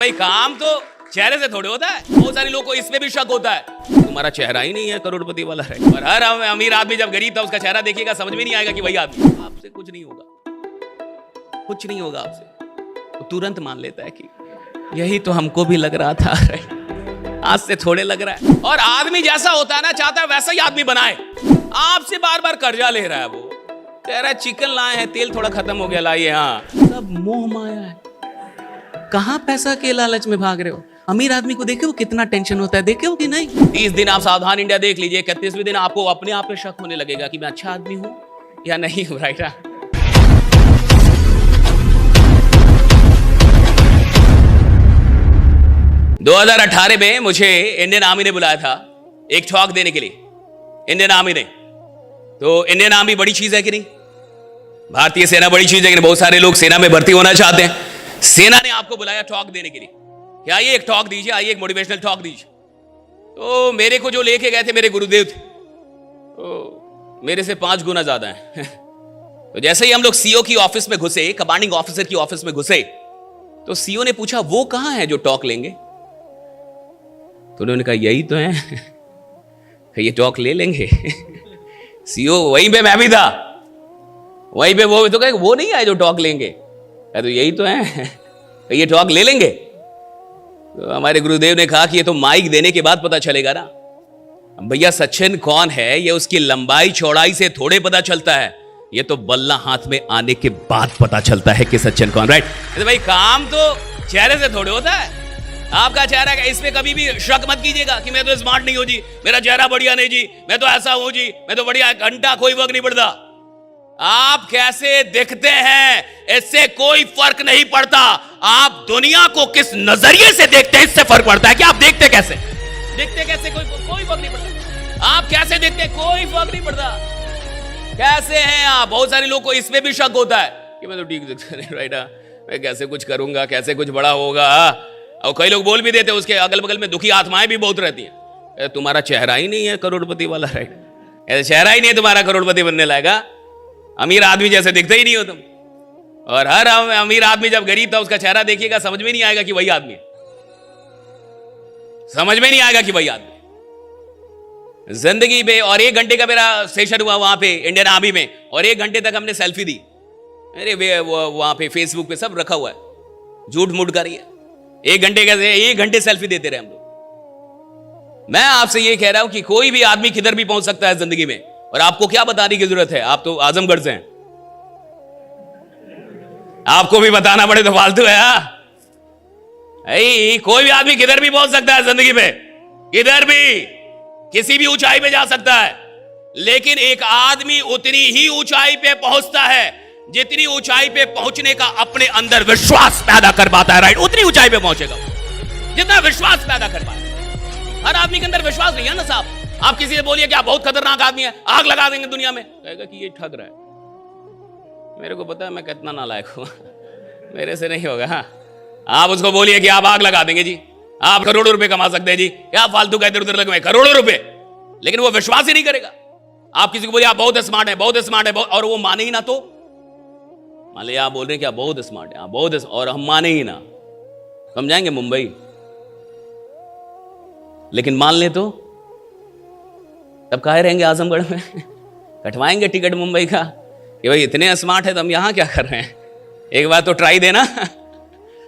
भाई काम तो चेहरे से थोड़े होता है। बहुत सारे लोगों को इसमें भी शक होता है तुम्हारा चेहरा ही नहीं है करोड़पति वाला है। और हर अमीर आदमी जब गरीब था उसका चेहरा देखिएगा समझ में नहीं आएगा कि वही आदमी। आपसे कुछ नहीं होगा, कुछ नहीं होगा आपसे। तो तुरंत मान लेता है कि यही तो हमको भी लग रहा था, आज से थोड़े लग रहा है। और आदमी जैसा होता है ना, चाहता है वैसा ही आदमी बनाए। आपसे बार बार कर्जा ले रहा है, वो कह रहा है चिकन लाए हैं, तेल थोड़ा खत्म हो गया लाइए। हाँ, सब मोह माया है। कहां पैसा के लालच में भाग रहे हो। अमीर आदमी को देखे वो कितना टेंशन होता है, देखे हो कि नहीं। 30 दिन आप सावधान इंडिया देख लीजिए, 31वें दिन आपको अपने आप पे शक होने लगेगा कि मैं अच्छा आदमी हूं या नहीं हूं। राइट। 2018 में मुझे इंडियन आर्मी ने बुलाया था एक टॉक देने के लिए। इंडियन आर्मी ने, तो इंडियन आर्मी बड़ी चीज है कि नहीं, भारतीय सेना बड़ी चीज है कि नहीं। बहुत सारे लोग सेना में भर्ती होना चाहते हैं। सेना ने आपको बुलाया टॉक देने के लिए कि आइए एक टॉक दीजिए, आइए एक मोटिवेशनल टॉक दीजिए। तो मेरे को जो लेके गए थे मेरे गुरुदेव थे, तो मेरे से 5 गुना ज्यादा है। तो जैसे ही हम लोग सीओ की ऑफिस में घुसे, कमांडिंग ऑफिसर की ऑफिस में घुसे, तो सीओ ने पूछा वो कहां है जो टॉक लेंगे। तो उन्होंने कहा यही तो है, ये टॉक ले लेंगे। सीओ वहीं पे मैं भी था, वहीं पे वो तो कहे वो नहीं आए जो टॉक लेंगे। तो यही तो है, ये टॉक ले लेंगे। तो हमारे गुरुदेव ने कहा कि ये तो माइक देने के बाद पता चलेगा ना भैया सचिन कौन है, ये उसकी लंबाई चौड़ाई से थोड़े पता चलता है, ये तो बल्ला हाथ में आने के बाद पता चलता है कि सचिन कौन। राइट। तो भाई काम तो चेहरे से थोड़े होता है। आपका चेहरा का, इसमें कभी भी शक मत कीजिएगा कि मैं तो स्मार्ट नहीं हूं जी, मेरा चेहरा बढ़िया नहीं जी, मैं तो ऐसा हूं जी, मैं तो बढ़िया, घंटा कोई फर्क नहीं पड़ता। आप कैसे दिखते हैं इससे कोई फर्क नहीं पड़ता। आप दुनिया को किस नजरिए से देखते हैं इससे फर्क पड़ता है कि आप देखते कैसे कोई फर्क नहीं पड़ता। आप कैसे देखते कोई फर्क नहीं पड़ता। कैसे हैं आप। बहुत सारे लोगों को इसमें भी शक होता है कि मैं तो ठीक दिखता नहीं। राइट। मैं कैसे कुछ करूंगा, कैसे कुछ बड़ा होगा। और कई लोग बोल भी देते हैं, उसके अगल बगल में दुखी आत्माएं भी बहुत रहती हैं, तुम्हारा चेहरा ही नहीं है करोड़पति वाला। राइट। ऐसा चेहरा ही नहीं है तुम्हारा करोड़पति बनने लायक, अमीर आदमी जैसे दिखते ही नहीं हो तुम। और हर अमीर आदमी जब गरीब था उसका चेहरा देखिएगा समझ में नहीं आएगा कि वही आदमी है। समझ में नहीं आएगा कि वही आदमी जिंदगी में। और 1 घंटे का मेरा सेशन हुआ वहां पे इंडियन आर्मी में, और 1 घंटे तक हमने सेल्फी दी। अरे वहां पे फेसबुक पे सब रखा हुआ है, झूठ मूठ कर रही है। 1 घंटे कैसे 1 घंटे सेल्फी देते रहे हम लोग। मैं आपसे ये कह रहा हूं कि कोई भी आदमी किधर भी पहुंच सकता है जिंदगी में, और आपको क्या बताने की जरूरत है। आप तो आजमगढ़ से हैं, आपको भी बताना पड़े तो फालतू है। कोई भी आदमी किधर भी पहुंच सकता है जिंदगी में, किधर भी किसी भी ऊंचाई पे जा सकता है। लेकिन एक आदमी उतनी ही ऊंचाई पे पहुंचता है जितनी ऊंचाई पे पहुंचने का अपने अंदर विश्वास पैदा कर पाता है। राइट। उतनी ऊंचाई पे पहुंचेगा जितना विश्वास पैदा कर पाता। हर आदमी के अंदर विश्वास नहीं है ना साहब। आप किसी से बोलिए कि आप बहुत खतरनाक आदमी है, आग लगा देंगे दुनिया में, कहेगा कि ये ठग रहा है। मेरे को पता है मैं कितना नालायक हूं, मेरे से नहीं होगा। हाँ। आप उसको बोलिए कि आप आग लगा देंगे जी, आप करोड़ों रुपए कमा सकते हैं जी, क्या फालतू का इधर उधर लगे करोड़ों रुपए, लेकिन वो विश्वास ही नहीं करेगा। आप किसी को बोलिए आप बहुत स्मार्ट है, बहुत स्मार्ट है, और वो माने ही ना, तो मान लिया आप बोल रहे हैं कि आप बहुत स्मार्ट है, आप बहुत, और हम माने ही ना, तो हम जाएंगे मुंबई। लेकिन मान ले तो तब काहे रहेंगे आजमगढ़ में। कटवाएंगे टिकट मुंबई का कि भाई इतने स्मार्ट है तो हम यहां क्या कर रहे हैं। एक बार तो ट्राई देना।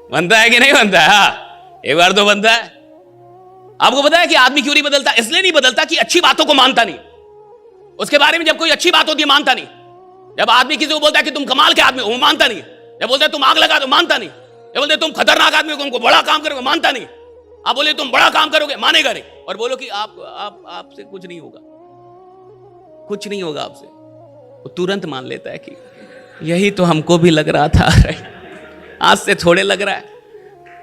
बनता है कि नहीं बनता है। हाँ, एक बार तो बनता है। आपको पता है कि आदमी क्यों नहीं बदलता? इसलिए नहीं बदलता कि अच्छी बातों को मानता नहीं। उसके बारे में जब कोई अच्छी बात होती है मानता नहीं। जब आदमी किसी को बोलता है कि तुम कमाल के आदमी हो, वो मानता नहीं। जब बोलते तुम आग लगा दो, मानता नहीं। जब बोलते तुम खतरनाक आदमी हो, तुमको बड़ा काम करोगे, मानता नहीं। आप बोले तुम बड़ा काम करोगे, मानेगा नहीं। और बोलो कि आपसे कुछ नहीं होगा, कुछ नहीं होगा आपसे, वो तुरंत मान लेता है कि यही तो हमको भी लग रहा था, आज से थोड़े लग रहा है।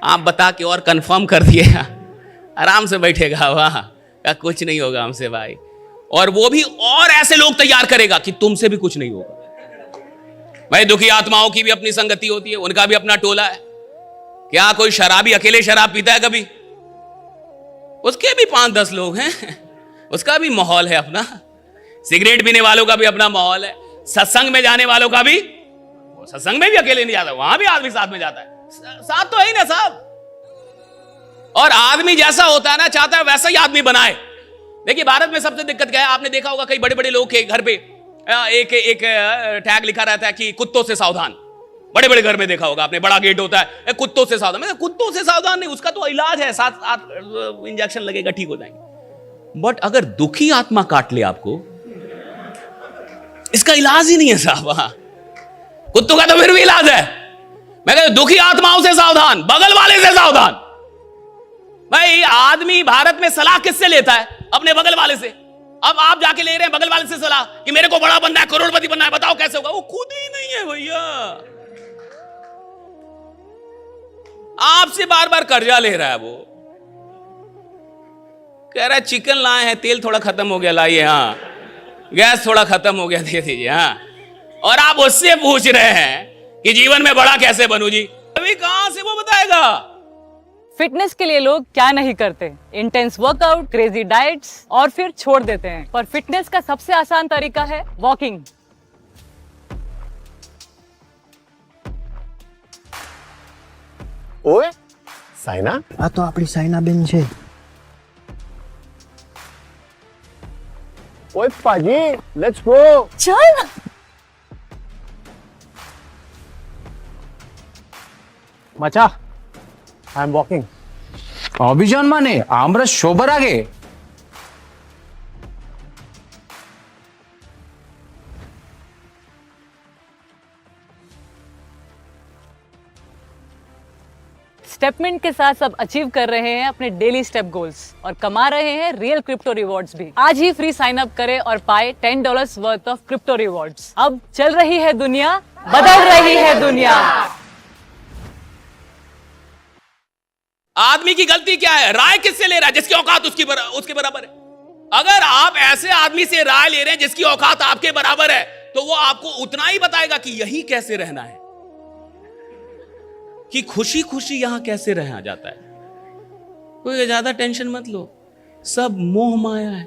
आप बता के और कंफर्म कर दिए, आराम से बैठेगा वहां, कुछ नहीं होगा हमसे भाई। और वो भी और ऐसे लोग तैयार करेगा कि तुमसे भी कुछ नहीं होगा। भाई दुखी आत्माओं की भी अपनी संगति होती है, उनका भी अपना टोला है। क्या कोई शराबी अकेले शराब पीता है कभी? उसके भी 5-10 लोग हैं, उसका भी माहौल है अपना। सिगरेट पीने वालों का भी अपना माहौल है। सत्संग में जाने वालों का भी, सत्संग में भी अकेले नहीं जाता, वहां भी आदमी साथ में जाता है। साथ तो है ही ना साहब, और आदमी जैसा होता है ना, चाहता है वैसा ही आदमी बनाए। देखिए भारत में सबसे दिक्कत क्या है, आपने देखा होगा कई बड़े बड़े लोग के घर पे एक टैग लिखा रहता है कि कुत्तों से सावधान। बड़े बड़े घर में देखा होगा आपने, बड़ा गेट होता है, कुत्तों से सावधान। मतलब कुत्तों से सावधान नहीं, उसका तो इलाज है, 7 इंजेक्शन लगेगा, ठीक हो जाएंगे। बट अगर दुखी आत्मा काट ले आपको, इसका इलाज ही नहीं है साहब। वहां कुत्तों का तो फिर भी इलाज है। मैं कहता हूं दुखी आत्माओं से सावधान, बगल वाले से सावधान। भाई आदमी भारत में सलाह किससे लेता है? अपने बगल वाले से। अब आप जाके ले रहे हैं बगल वाले से सलाह कि मेरे को बड़ा बनना है, करोड़पति बनना है, बताओ कैसे होगा। वो खुद ही नहीं है भैया, आपसे बार बार कर्जा ले रहा है। वो कह रहा है चिकन लाए हैं, तेल थोड़ा खत्म हो गया, लाइए। हाँ, गैस थोड़ा खत्म हो गया, दे दीजिए। हाँ, और आप उससे पूछ रहे हैं कि जीवन में बड़ा कैसे बनूं जी? अभी कहां से वो बताएगा? फिटनेस के लिए लोग क्या नहीं करते, इंटेंस वर्कआउट, क्रेजी डाइट्स और फिर छोड़ देते हैं। पर फिटनेस का सबसे आसान तरीका है वॉकिंग। ઓય સાયના, આ તો આપણી સાયનાબેન છે. ઓય પાજી, લેટ્સ ગો. चल મચા, આઈ એમ વોકિંગ. অভিযান মানে আমরা সবার আগে. स्टेपमेंट के साथ सब अचीव कर रहे हैं अपने डेली स्टेप गोल्स और कमा रहे हैं रियल क्रिप्टो रिवॉर्ड्स भी। आज ही फ्री साइन अप करें और पाए $10 वर्थ ऑफ क्रिप्टो रिवॉर्ड्स। अब चल रही है दुनिया, बदल रही है दुनिया। आदमी की गलती क्या है? राय किससे ले रहा है? जिसकी औकात उसके बराबर है। अगर आप ऐसे आदमी से राय ले रहे हैं जिसकी औकात आपके बराबर है, तो वो आपको उतना ही बताएगा कि यही कैसे रहना है, कि खुशी खुशी यहां कैसे रहा जाता है। कोई ज्यादा टेंशन मत लो, सब मोह माया है।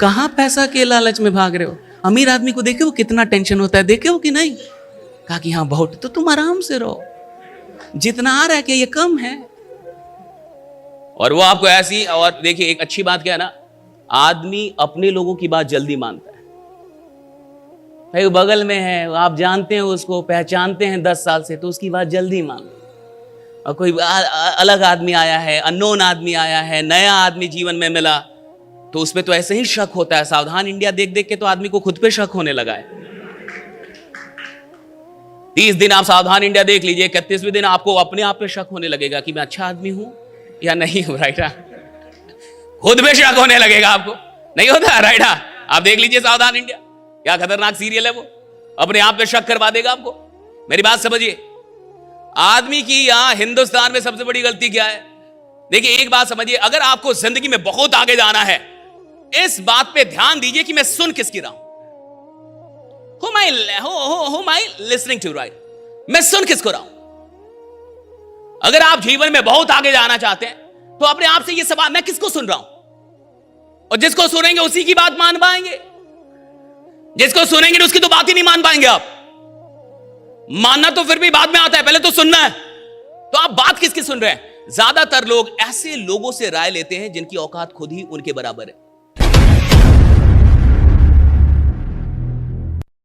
कहां पैसा के लालच में भाग रहे हो? अमीर आदमी को देखे वो कितना टेंशन होता है, देखे हो कि नहीं? कहा कि हाँ बहुत, तो तुम आराम से रहो, जितना आ रहा है कि ये कम है। और वो आपको ऐसी, और देखिए एक अच्छी बात क्या है ना, आदमी अपने लोगों की बात जल्दी मानता है। भाई वो बगल में है, आप जानते हैं उसको, पहचानते हैं 10 साल से, तो उसकी बात जल्दी मान लो। और कोई अलग आदमी आया है, अननोन आदमी आया है, नया आदमी जीवन में मिला, तो उसमें तो ऐसे ही शक होता है। सावधान इंडिया देख देख के तो आदमी को खुद पे शक होने लगा है। 30 दिन आप सावधान इंडिया देख लीजिए, 31वें दिन आपको अपने आप पे शक होने लगेगा कि मैं अच्छा आदमी हूं या नहीं हूं। राइट, खुद पे शक होने लगेगा आपको, नहीं होता? राइट, आप देख लीजिए सावधान इंडिया, क्या खतरनाक सीरियल है वो, अपने आप पे शक करवा देगा आपको। मेरी बात समझिए, आदमी की यहां हिंदुस्तान में सबसे बड़ी गलती क्या है? देखिए एक बात समझिए, अगर आपको जिंदगी में बहुत आगे जाना है, इस बात पे ध्यान दीजिए कि मैं सुन किसकी रहा हूं। Who am I listening to, right? मैं सुन किसको रहा हूं। अगर आप जीवन में बहुत आगे जाना चाहते हैं, तो अपने आप से ये सवाल, मैं किसको सुन रहा हूं? और जिसको सुनेंगे उसी की बात मान पाएंगे, जिसको सुनेंगे उसकी तो बात ही नहीं मान पाएंगे आप। मानना तो फिर भी बाद में आता है, पहले तो सुनना है। तो आप बात किसकी सुन रहे हैं? ज्यादातर लोग ऐसे लोगों से राय लेते हैं जिनकी औकात खुद ही उनके बराबर है।